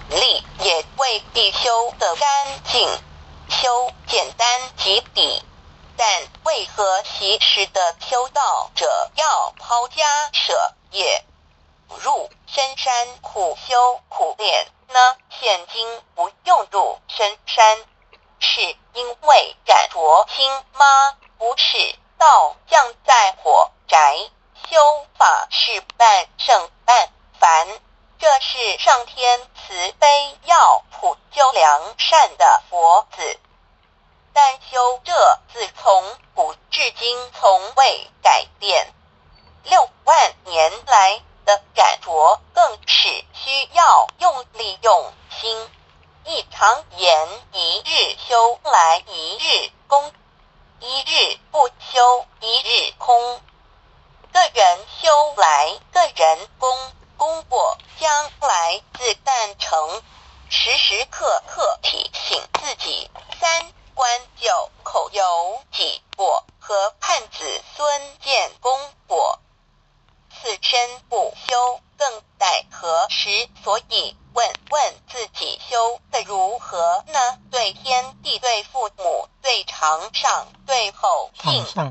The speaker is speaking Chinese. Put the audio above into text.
力，也未必修得干净。修简单及底，但为何习实的修道者要抛家舍业，入深山苦修苦练呢？现今不用入深山，是因为感着心吗？不是，道将在火宅，修法是半圣半凡，这是上天慈悲要普救良善的佛子。但修这自从古至今从未改变，6万年来的感着更是需要用力用心。一常言，一日修来一日功，一日不修一日空。个人修来个人功，功过将来自但成。时时刻刻提醒自己，三观九口有己过，河畔子孙见功果。此身不修，更待何时？所以问问自己，修得如何呢？对天地、对父母、对长上、对后进。